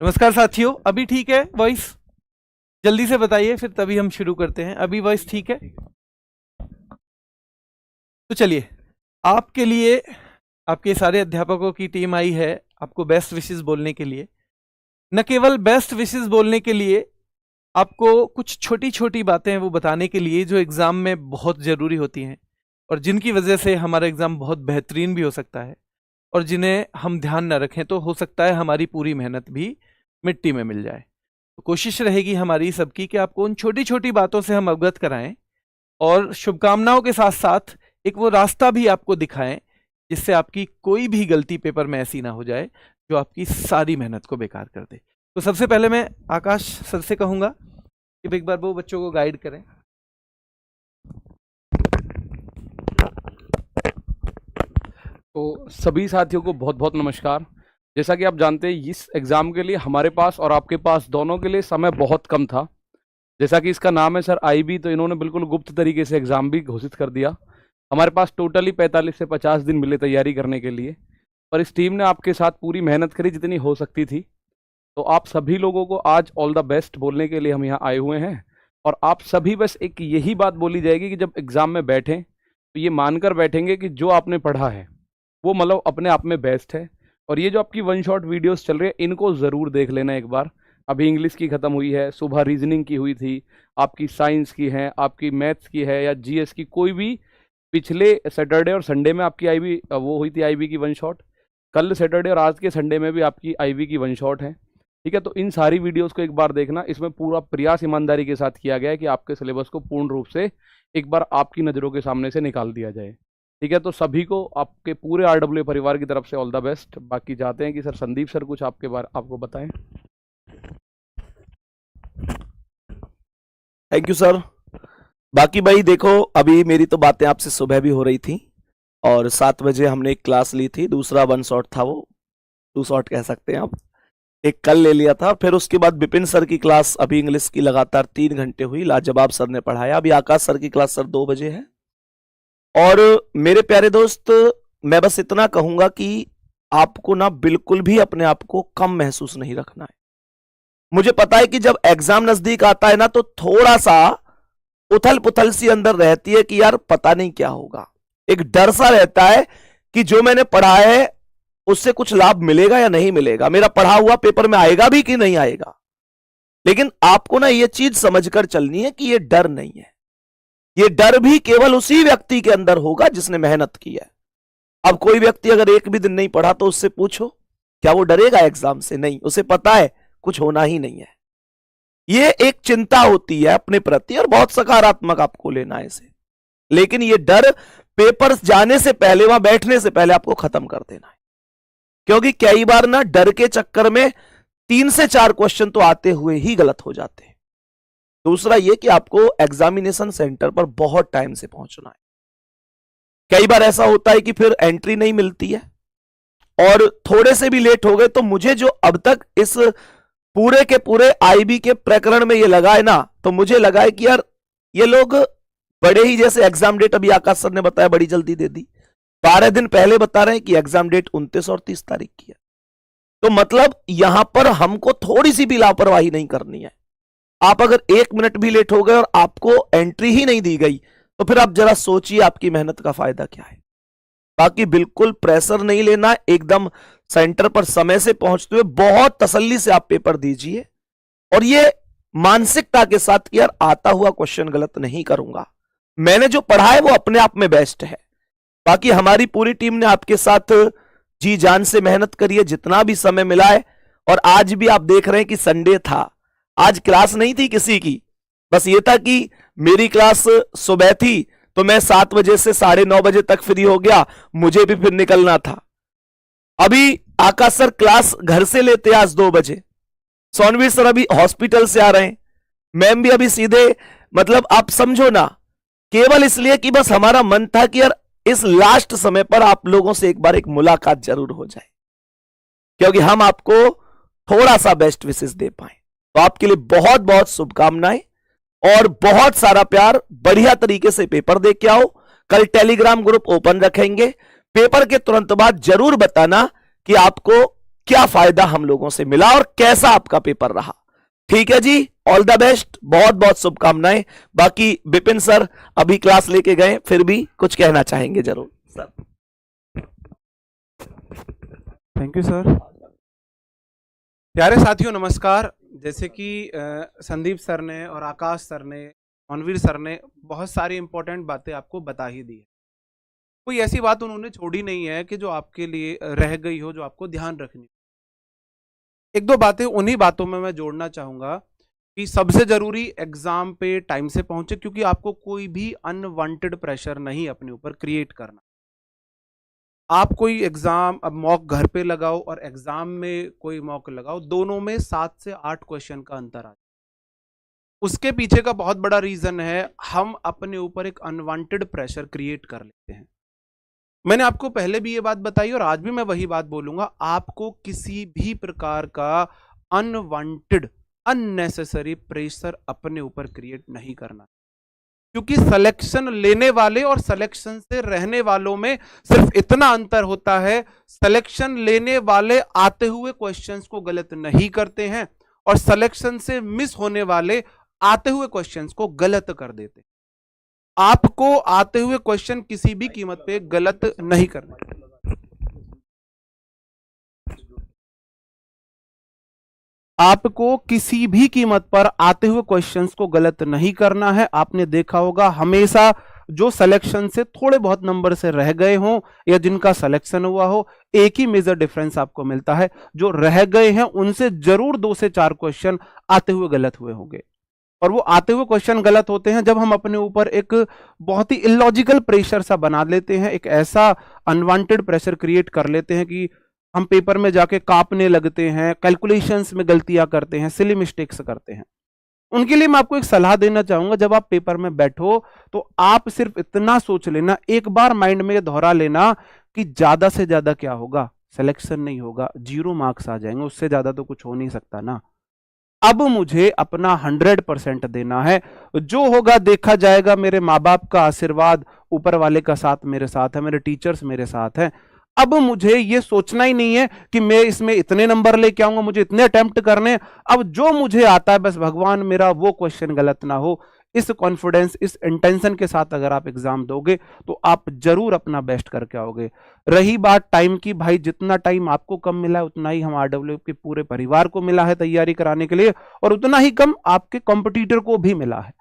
नमस्कार साथियों, अभी ठीक है वॉइस? जल्दी से बताइए, फिर तभी हम शुरू करते हैं। अभी वॉइस ठीक है? तो चलिए, आपके लिए आपके सारे अध्यापकों की टीम आई है आपको बेस्ट विशेस बोलने के लिए। न केवल बेस्ट विशेस बोलने के लिए, आपको कुछ छोटी छोटी बातें वो बताने के लिए जो एग्ज़ाम में बहुत ज़रूरी होती हैं और जिनकी वजह से हमारा एग्ज़ाम बहुत बेहतरीन भी हो सकता है, और जिन्हें हम ध्यान न रखें तो हो सकता है हमारी पूरी मेहनत भी मिट्टी में मिल जाए। तो कोशिश रहेगी हमारी सबकी कि आपको उन छोटी छोटी बातों से हम अवगत कराएं और शुभकामनाओं के साथ साथ एक वो रास्ता भी आपको दिखाएं जिससे आपकी कोई भी गलती पेपर में ऐसी ना हो जाए जो आपकी सारी मेहनत को बेकार कर दे। तो सबसे पहले मैं आकाश सर से कहूँगा कि एक बार वो बच्चों को गाइड करें। तो सभी साथियों को बहुत बहुत नमस्कार। जैसा कि आप जानते हैं, इस एग्ज़ाम के लिए हमारे पास और आपके पास दोनों के लिए समय बहुत कम था। जैसा कि इसका नाम है सर आईबी, तो इन्होंने बिल्कुल गुप्त तरीके से एग्ज़ाम भी घोषित कर दिया। हमारे पास टोटली 45 से 50 दिन मिले तैयारी करने के लिए, पर इस टीम ने आपके साथ पूरी मेहनत करी जितनी हो सकती थी। तो आप सभी लोगों को आज ऑल द बेस्ट बोलने के लिए हम यहाँ आए हुए हैं। और आप सभी बस एक यही बात बोली जाएगी कि जब एग्ज़ाम में बैठें तो ये मानकर बैठेंगे कि जो आपने पढ़ा है वो मतलब अपने आप में बेस्ट है। और ये जो आपकी वन शॉट वीडियोस चल रही है, इनको ज़रूर देख लेना एक बार। अभी इंग्लिश की ख़त्म हुई है, सुबह रीजनिंग की हुई थी, आपकी साइंस की है, आपकी मैथ्स की है या जीएस की, कोई भी पिछले सैटरडे और संडे में आपकी आईबी वो हुई थी, आईबी की वन शॉट। कल सैटरडे और आज के संडे में भी आपकी आईबी की वन शॉट है। ठीक है, तो इन सारी वीडियोस को एक बार देखना। इसमें पूरा प्रयास ईमानदारी के साथ किया गया है कि आपके सिलेबस को पूर्ण रूप से एक बार आपकी नज़रों के सामने से निकाल दिया जाए। ठीक है, तो सभी को आपके पूरे आरडब्ल्यू परिवार की तरफ से ऑल द बेस्ट। बाकी चाहते हैं कि सर संदीप सर कुछ आपको बताएं। Thank you sir. बाकी भाई देखो, अभी मेरी तो बातें आपसे सुबह भी हो रही थी और 7 बजे हमने एक क्लास ली थी। दूसरा वन शॉट था, वो 2 शॉट कह सकते हैं आप। एक कल ले लिया था, फिर उसके बाद विपिन सर की क्लास अभी इंग्लिश की लगातार 3 घंटे हुई। लाजवाब सर ने पढ़ाया। अभी आकाश सर की क्लास सर 2 बजे है। और मेरे प्यारे दोस्त, मैं बस इतना कहूंगा कि आपको ना बिल्कुल भी अपने आप को कम महसूस नहीं रखना है। मुझे पता है कि जब एग्जाम नजदीक आता है ना, तो थोड़ा सा उथल पुथल सी अंदर रहती है कि यार पता नहीं क्या होगा। एक डर सा रहता है कि जो मैंने पढ़ा है उससे कुछ लाभ मिलेगा या नहीं मिलेगा, मेरा पढ़ा हुआ पेपर में आएगा भी कि नहीं आएगा। लेकिन आपको ना यह चीज समझकर चलनी है कि यह डर नहीं है। यह डर भी केवल उसी व्यक्ति के अंदर होगा जिसने मेहनत की है। अब कोई व्यक्ति अगर एक भी दिन नहीं पढ़ा तो उससे पूछो, क्या वो डरेगा एग्जाम से? नहीं, उसे पता है कुछ होना ही नहीं है। ये एक चिंता होती है अपने प्रति और बहुत सकारात्मक आपको लेना है इसे। लेकिन ये डर पेपर जाने से पहले, वहां बैठने से पहले आपको खत्म कर देना है। क्योंकि कई बार ना डर के चक्कर में 3 से 4 क्वेश्चन तो आते हुए ही गलत हो जाते हैं। दूसरा ये कि आपको एग्जामिनेशन सेंटर पर बहुत टाइम से पहुंचना है। कई बार ऐसा होता है कि फिर एंट्री नहीं मिलती है और थोड़े से भी लेट हो गए तो मुझे जो अब तक इस पूरे के पूरे आईबी के प्रकरण में ये लगा है ना, तो मुझे लगा है कि यार ये लोग बड़े ही, जैसे एग्जाम डेट अभी आकाश सर ने बताया बड़ी जल्दी दे दी, 12 दिन पहले बता रहे हैं कि एग्जाम डेट 29 और 30 तारीख की है। तो मतलब यहां पर हमको थोड़ी सी भी लापरवाही नहीं करनी है। आप अगर 1 मिनट भी लेट हो गए और आपको एंट्री ही नहीं दी गई तो फिर आप जरा सोचिए आपकी मेहनत का फायदा क्या है। बाकी बिल्कुल प्रेशर नहीं लेना, एकदम सेंटर पर समय से पहुंचते हुए बहुत तसल्ली से आप पेपर दीजिए और ये मानसिकता के साथ कि यार आता हुआ क्वेश्चन गलत नहीं करूंगा, मैंने जो पढ़ा है वो अपने आप में बेस्ट है। बाकी हमारी पूरी टीम ने आपके साथ जी जान से मेहनत करी है जितना भी समय मिला है। और आज भी आप देख रहे हैं कि संडे था, आज क्लास नहीं थी किसी की। बस ये था कि मेरी क्लास सुबह थी तो मैं 7 बजे से 9:30 बजे तक फ्री हो गया, मुझे भी फिर निकलना था। अभी आकाश सर क्लास घर से लेते आज 2 बजे, सोनवीर सर अभी हॉस्पिटल से आ रहे हैं, मैम भी अभी सीधे, मतलब आप समझो ना, केवल इसलिए कि बस हमारा मन था कि यार इस लास्ट समय पर आप लोगों से एक बार एक मुलाकात जरूर हो जाए, क्योंकि हम आपको थोड़ा सा बेस्ट विशेस दे पाए। तो आपके लिए बहुत बहुत शुभकामनाएं और बहुत सारा प्यार। बढ़िया तरीके से पेपर दे के आओ। कल टेलीग्राम ग्रुप ओपन रखेंगे। पेपर के तुरंत बाद जरूर बताना कि आपको क्या फायदा हम लोगों से मिला और कैसा आपका पेपर रहा। ठीक है जी, ऑल द बेस्ट, बहुत बहुत शुभकामनाएं। बाकी विपिन सर अभी क्लास लेके गए, फिर भी कुछ कहना चाहेंगे जरूर सर। Thank you sir. प्यारे साथियों नमस्कार। जैसे कि संदीप सर ने और आकाश सर ने, मनवीर सर ने बहुत सारी इंपॉर्टेंट बातें आपको बता ही दी है। कोई ऐसी बात उन्होंने छोड़ी नहीं है कि जो आपके लिए रह गई हो, जो आपको ध्यान रखनी है। एक दो बातें उन्हीं बातों में मैं जोड़ना चाहूंगा कि सबसे जरूरी एग्जाम पे टाइम से पहुंचे, क्योंकि आपको कोई भी अनवांटेड प्रेशर नहीं अपने ऊपर क्रिएट करना। आप कोई एग्जाम अब मॉक घर पे लगाओ और एग्जाम में कोई मॉक लगाओ, दोनों में 7 से 8 क्वेश्चन का अंतर आ। उसके पीछे का बहुत बड़ा रीजन है, हम अपने ऊपर एक अनवांटेड प्रेशर क्रिएट कर लेते हैं। मैंने आपको पहले भी ये बात बताई और आज भी मैं वही बात बोलूंगा, आपको किसी भी प्रकार का अनवांटेड अननेसेसरी प्रेशर अपने ऊपर क्रिएट नहीं करना, क्योंकि सिलेक्शन लेने वाले और सिलेक्शन से रहने वालों में सिर्फ इतना अंतर होता है, सिलेक्शन लेने वाले आते हुए क्वेश्चंस को गलत नहीं करते हैं और सिलेक्शन से मिस होने वाले आते हुए क्वेश्चंस को गलत कर देते हैं। आपको आते हुए क्वेश्चन किसी भी कीमत पे गलत नहीं करना। आपको किसी भी कीमत पर आते हुए क्वेश्चंस को गलत नहीं करना है। आपने देखा होगा हमेशा जो सिलेक्शन से थोड़े बहुत नंबर से रह गए हों या जिनका सिलेक्शन हुआ हो, एक ही मेजर डिफरेंस आपको मिलता है, जो रह गए हैं उनसे जरूर 2 से 4 क्वेश्चन आते हुए गलत हुए होंगे। और वो आते हुए क्वेश्चन गलत होते हैं जब हम अपने ऊपर एक बहुत ही इलॉजिकल प्रेशर सा बना लेते हैं, एक ऐसा अनवांटेड प्रेशर क्रिएट कर लेते हैं कि हम पेपर में जाके कांपने लगते हैं, कैलकुलेशंस में गलतियां करते हैं, सिली मिस्टेक्स करते हैं। उनके लिए मैं आपको एक सलाह देना चाहूंगा, जब आप पेपर में बैठो तो आप सिर्फ इतना सोच लेना, एक बार माइंड में दोहरा लेना कि ज्यादा से ज्यादा क्या होगा, सिलेक्शन नहीं होगा, 0 मार्क्स आ जाएंगे, उससे ज्यादा तो कुछ हो नहीं सकता ना। अब मुझे अपना 100% देना है, जो होगा देखा जाएगा। मेरे माँ बाप का आशीर्वाद, ऊपर वाले का साथ मेरे साथ है, मेरे टीचर्स मेरे साथ हैं। अब मुझे ये सोचना ही नहीं है कि मैं इसमें इतने नंबर लेके आऊंगा, मुझे इतने अटेम्प्ट करने। अब जो मुझे आता है बस भगवान मेरा वो क्वेश्चन गलत ना हो, इस कॉन्फिडेंस, इस इंटेंशन के साथ अगर आप एग्जाम दोगे तो आप जरूर अपना बेस्ट करके आओगे। रही बात टाइम की, भाई जितना टाइम आपको कम मिला है उतना ही हम आरडब्ल्यूएफ के पूरे परिवार को मिला है तैयारी कराने के लिए, और उतना ही कम आपके कॉम्पिटिटर को भी मिला है।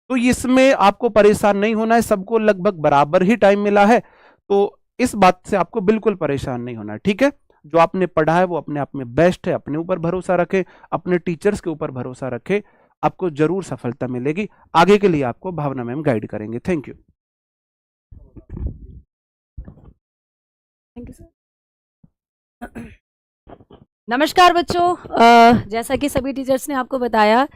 तो इसमें आपको परेशान नहीं होना है, सबको लगभग बराबर ही टाइम मिला है, तो इस बात से आपको बिल्कुल परेशान नहीं होना है। ठीक है, जो आपने पढ़ा है वो अपने आप में बेस्ट है, अपने ऊपर भरोसा रखें, अपने टीचर्स के ऊपर भरोसा रखें, आपको जरूर सफलता मिलेगी। आगे के लिए आपको भावना मैम गाइड करेंगे। Thank you. Thank you sir. नमस्कार बच्चों, जैसा कि सभी टीचर्स ने आपको बताया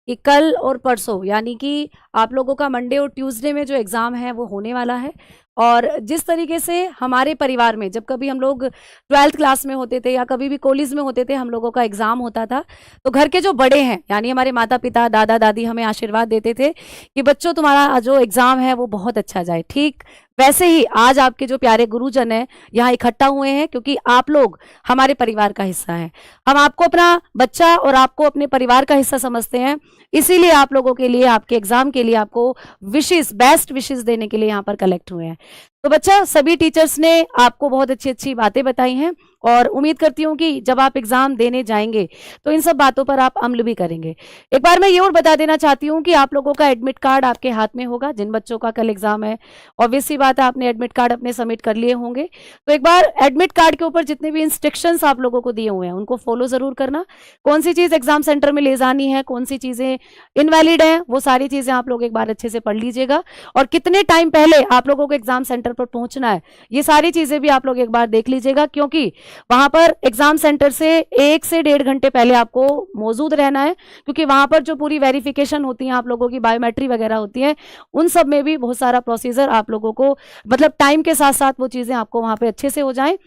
कि कल और परसों यानी कि आप लोगों का मंडे और ट्यूसडे में जो एग्ज़ाम है वो होने वाला है। और जिस तरीके से हमारे परिवार में जब कभी हम लोग 12th क्लास में होते थे या कभी भी कॉलेज में होते थे, हम लोगों का एग्ज़ाम होता था, तो घर के जो बड़े हैं यानी हमारे माता पिता, दादा दादी हमें आशीर्वाद देते थे कि बच्चों तुम्हारा जो एग्ज़ाम है वो बहुत अच्छा जाए। ठीक वैसे ही आज आपके जो प्यारे गुरुजन हैं यहाँ इकट्ठा हुए हैं, क्योंकि आप लोग हमारे परिवार का हिस्सा हैं। हम आपको अपना बच्चा और आपको अपने परिवार का हिस्सा समझते हैं, इसीलिए आप लोगों के लिए, आपके एग्जाम के लिए आपको विशेष बेस्ट विशेष देने के लिए यहाँ पर कलेक्ट हुए हैं। तो बच्चा, सभी टीचर्स ने आपको बहुत अच्छी अच्छी बातें बताई हैं और उम्मीद करती हूँ कि जब आप एग्जाम देने जाएंगे तो इन सब बातों पर आप अमल भी करेंगे। एक बार मैं ये और बता देना चाहती हूँ कि आप लोगों का एडमिट कार्ड आपके हाथ में होगा, जिन बच्चों का कल एग्जाम है। ऑब्वियस सी बात है, आपने एडमिट कार्ड अपने सबमिट कर लिए होंगे, तो एक बार एडमिट कार्ड के ऊपर जितने भी इंस्ट्रक्शंस आप लोगों को दिए हुए हैं उनको फॉलो जरूर करना। कौन सी चीज़ एग्जाम सेंटर में ले जानी है, कौन सी चीज़ें इनवैलिड है, वो सारी चीज़ें आप लोग एक बार अच्छे से पढ़ लीजिएगा। और कितने टाइम पहले आप लोगों को एग्जाम सेंटर पर पहुंचना है, ये सारी चीज़ें भी आप लोग एक बार देख लीजिएगा, क्योंकि वहां पर एग्जाम सेंटर से 1 से 1.5 घंटे पहले आपको मौजूद रहना है, क्योंकि वहां पर जो पूरी वेरिफिकेशन होती है, आप लोगों की बायोमेट्री वगैरह होती है, उन सब में भी बहुत सारा प्रोसीजर आप लोगों को, मतलब टाइम के साथ साथ वो चीज़ें आपको वहां पे अच्छे से हो जाएं,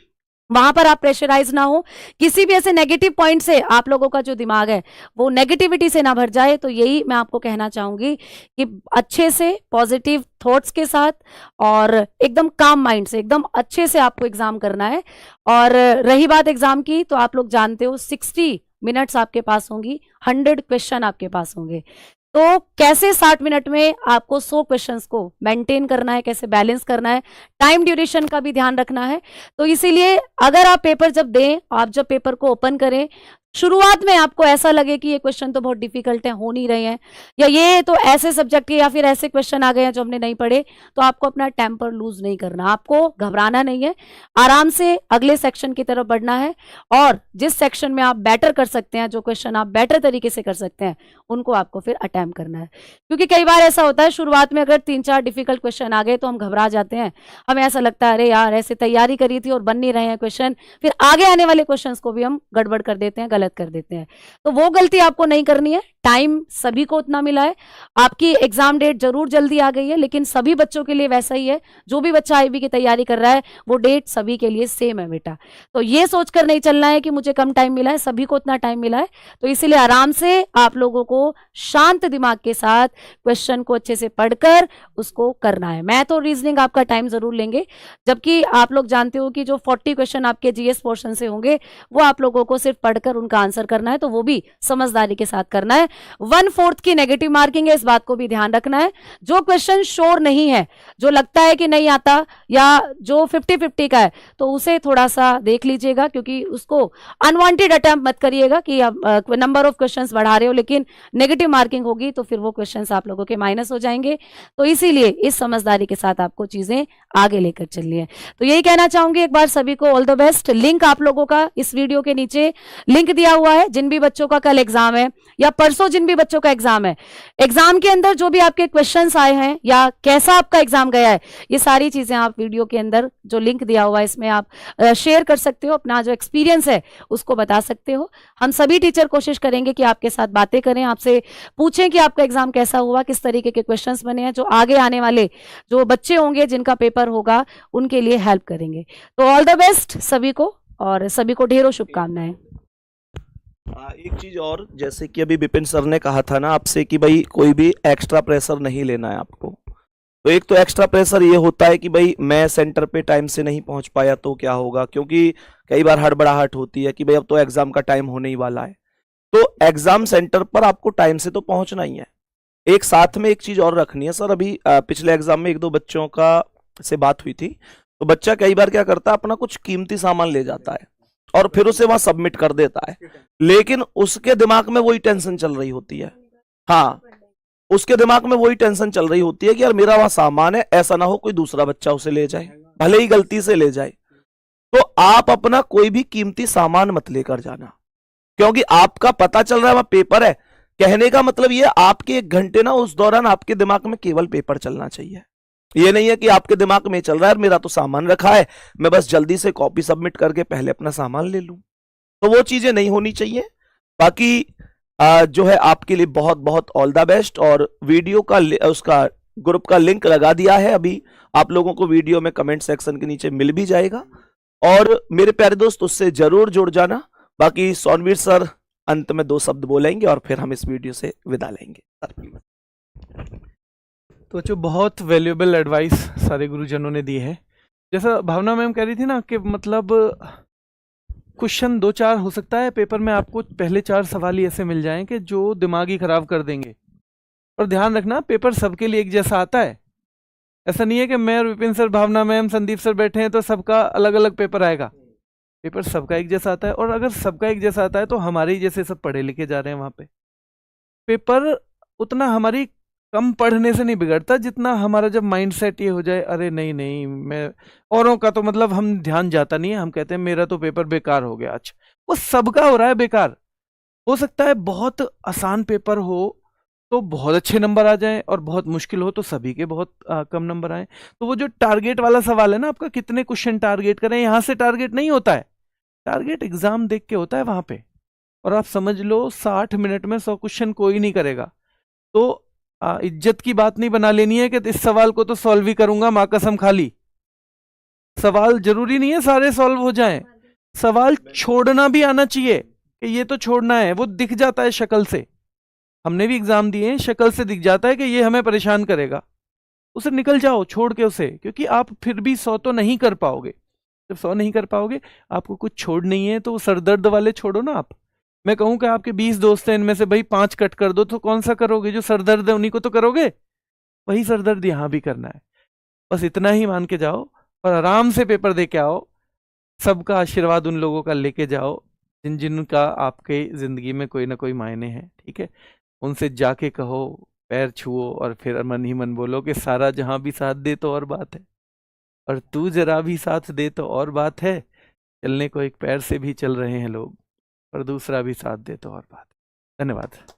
वहां पर आप प्रेशराइज ना हो, किसी भी ऐसे नेगेटिव पॉइंट से आप लोगों का जो दिमाग है वो नेगेटिविटी से ना भर जाए। तो यही मैं आपको कहना चाहूंगी कि अच्छे से पॉजिटिव थॉट्स के साथ और एकदम काम माइंड से एकदम अच्छे से आपको एग्जाम करना है। और रही बात एग्जाम की, तो आप लोग जानते हो 60 मिनट्स आपके पास होंगी, 100 क्वेश्चन आपके पास होंगे। तो कैसे 60 मिनट में आपको 100 क्वेश्चंस को मेंटेन करना है, कैसे बैलेंस करना है, टाइम ड्यूरेशन का भी ध्यान रखना है। तो इसीलिए अगर आप पेपर जब दें, आप जब पेपर को ओपन करें, शुरुआत में आपको ऐसा लगे कि ये क्वेश्चन तो बहुत डिफिकल्ट है, हो नहीं रहे हैं, या ये तो ऐसे सब्जेक्ट के या फिर ऐसे क्वेश्चन आ गए हैं जो हमने नहीं पढ़े, तो आपको अपना टेम्पर लूज नहीं करना, आपको घबराना नहीं है, आराम से अगले सेक्शन की तरफ बढ़ना है। और जिस सेक्शन में आप बेटर कर सकते हैं, जो क्वेश्चन आप बेटर तरीके से कर सकते हैं, उनको आपको फिर अटेम्प्ट करना है। क्योंकि कई बार ऐसा होता है, शुरुआत में अगर 3-4 डिफिकल्ट क्वेश्चन आ गए तो हम घबरा जाते हैं, हमें ऐसा लगता है अरे यार ऐसे तैयारी करी थी और बन नहीं रहे हैं क्वेश्चन, फिर आगे आने वाले क्वेश्चन को भी हम गड़बड़ कर देते हैं, गलत कर देते हैं। तो वो गलती आपको नहीं करनी है। टाइम सभी को उतना मिला है, आपकी एग्जाम डेट जरूर जल्दी आ गई है, लेकिन सभी बच्चों के लिए वैसा ही है। जो भी बच्चा आईबी की तैयारी कर रहा है वो डेट सभी के लिए सेम है बेटा। तो ये सोचकर नहीं चलना है कि मुझे कम टाइम मिला है, सभी को उतना टाइम मिला है। तो इसीलिए आराम से आप लोगों को शांत दिमाग के साथ क्वेश्चन को अच्छे से पढ़कर उसको करना है। मैं तो रीजनिंग आपका टाइम जरूर लेंगे, जबकि आप लोग जानते हो कि जो 40 क्वेश्चन आपके जीएस पोर्शन से होंगे वो आप लोगों को सिर्फ पढ़कर उनका आंसर करना है, तो वो भी समझदारी के साथ करना है। 1/4 की नेगेटिव मार्किंग है, इस बात को भी ध्यान रखना है। जो क्वेश्चन श्योर नहीं है, जो लगता है कि नहीं आता, या जो 50-50 का है, तो उसे थोड़ा सा देख लीजिएगा, क्योंकि उसको अनवांटेड अटेम्प्ट मत करिएगा कि आप नंबर ऑफ क्वेश्चंस बढ़ा रहे हो लेकिन नेगेटिव मार्किंग होगी तो फिर वो क्वेश्चंस आप लोगों के माइनस हो जाएंगे। तो इसीलिए इस समझदारी के साथ आपको चीजें आगे लेकर चलनी है। तो यही कहना चाहूंगी, एक बार सभी को ऑल द बेस्ट। लिंक आप लोगों का इस वीडियो के नीचे लिंक दिया हुआ है। जिन भी बच्चों का कल एग्जाम है या परसों जिन भी बच्चों का एग्जाम है, एग्जाम के अंदर जो भी आपके क्वेश्चंस आए हैं या कैसा आपका एग्जाम गया है, ये सारी चीजें आप वीडियो के अंदर जो लिंक दिया हुआ है इसमें आप शेयर कर सकते हो, अपना जो एक्सपीरियंस है उसको बता सकते हो। हम सभी टीचर कोशिश करेंगे कि आपके साथ बातें करें, आपसे पूछें कि आपका एग्जाम कैसा हुआ, किस तरीके के क्वेश्चंस बने हैं, जो आगे आने वाले जो बच्चे होंगे जिनका पेपर होगा उनके लिए हेल्प करेंगे। तो ऑल द बेस्ट सभी को, और सभी को ढेरों शुभकामनाएं। एक चीज और, जैसे कि अभी विपिन सर ने कहा था ना आपसे कि भाई कोई भी एक्स्ट्रा प्रेशर नहीं लेना है आपको। तो एक तो एक्स्ट्रा प्रेशर ये होता है कि भाई मैं सेंटर पे टाइम से नहीं पहुंच पाया तो क्या होगा, क्योंकि कई बार हड़बड़ाहट होती है कि भाई अब तो एग्जाम का टाइम होने ही वाला है। तो एग्जाम सेंटर पर आपको टाइम से तो पहुंचना ही है। एक साथ में एक चीज और रखनी है सर, अभी पिछले एग्जाम में 1-2 बच्चों का से बात हुई थी, तो बच्चा कई बार क्या करता है, अपना कुछ कीमती सामान ले जाता है और फिर उसे वहां सबमिट कर देता है, लेकिन उसके दिमाग में वही टेंशन चल रही होती है। हाँ, उसके दिमाग में वही टेंशन चल रही होती है कि यार मेरा वहां सामान है, ऐसा ना हो कोई दूसरा बच्चा उसे ले जाए, भले ही गलती से ले जाए। तो आप अपना कोई भी कीमती सामान मत लेकर जाना, क्योंकि आपका पता चल रहा है वहां पेपर है। कहने का मतलब ये, आपके 1 घंटे ना उस दौरान आपके दिमाग में केवल पेपर चलना चाहिए। ये नहीं है कि आपके दिमाग में चल रहा है मेरा तो सामान रखा है, मैं बस जल्दी से कॉपी सबमिट करके पहले अपना सामान ले लूं। तो वो चीजें नहीं होनी चाहिए। बाकी जो है आपके लिए बहुत बहुत ऑल द बेस्ट। और वीडियो का उसका ग्रुप का लिंक लगा दिया है, अभी आप लोगों को वीडियो में कमेंट सेक्शन के नीचे मिल भी जाएगा, और मेरे प्यारे दोस्त उससे जरूर जुड़ जाना। बाकी सोनवीर सर अंत में 2 शब्द बोलेंगे और फिर हम इस वीडियो से विदा लेंगे। तो जो बहुत वैल्यूएबल एडवाइस सारे गुरुजनों ने दी है, जैसा भावना मैम कह रही थी ना कि मतलब क्वेश्चन 2-4 हो सकता है पेपर में, आपको पहले 4 सवाल ही ऐसे मिल जाएं कि जो दिमाग ही खराब कर देंगे। और ध्यान रखना, पेपर सबके लिए एक जैसा आता है। ऐसा नहीं है कि मैं और विपिन सर, भावना मैम, संदीप सर बैठे हैं तो सबका अलग अलग पेपर आएगा। पेपर सबका एक जैसा आता है, और अगर सबका एक जैसा आता है तो हमारे ही जैसे सब पढ़े लिखे जा रहे हैं वहां पे। पेपर उतना हमारी कम पढ़ने से नहीं बिगड़ता जितना हमारा जब माइंड सेट ये हो जाए, अरे नहीं नहीं, मैं औरों का तो मतलब हम ध्यान जाता नहीं है, हम कहते हैं मेरा तो पेपर बेकार हो गया। अच्छा, वो सबका हो रहा है बेकार। हो सकता है बहुत आसान पेपर हो तो बहुत अच्छे नंबर आ जाएं, और बहुत मुश्किल हो तो सभी के बहुत कम नंबर आए। तो वो जो टारगेट वाला सवाल है ना आपका, कितने क्वेश्चन टारगेट करें, यहां से टारगेट नहीं होता है, टारगेट एग्जाम देख के होता है वहां पे। और आप समझ लो 60 मिनट में 100 क्वेश्चन कोई नहीं करेगा। तो इज्जत की बात नहीं बना लेनी है कि इस सवाल को तो सॉल्व ही करूंगा, माँ कसम खा ली। सवाल जरूरी नहीं है सारे सॉल्व हो जाएं, सवाल छोड़ना भी आना चाहिए कि ये तो छोड़ना है, वो दिख जाता है शक्ल से। हमने भी एग्जाम दिए हैं, शक्ल से दिख जाता है कि ये हमें परेशान करेगा, उसे निकल जाओ छोड़ के उसे, क्योंकि आप फिर भी 100 तो नहीं कर पाओगे। जब 100 नहीं कर पाओगे, आपको कुछ छोड़ नहीं है, तो वो सरदर्द वाले छोड़ो ना आप। मैं कहूं कि आपके 20 दोस्त हैं, इनमें से भाई 5 कट कर दो, तो कौन सा करोगे? जो सरदर्द है उन्हीं को तो करोगे। वही सरदर्द यहां भी करना है। बस इतना ही मान के जाओ और आराम से पेपर दे के आओ। सबका आशीर्वाद उन लोगों का लेके जाओ जिन जिनका आपके जिंदगी में कोई ना कोई मायने हैं, ठीक है? उनसे जाके कहो, पैर छुओ और फिर मन ही मन बोलो कि सारा जहां भी साथ दे तो और बात है, और तू जरा भी साथ दे तो और बात है। चलने को एक पैर से भी चल रहे हैं लोग, और दूसरा भी साथ दे तो और बात है। धन्यवाद।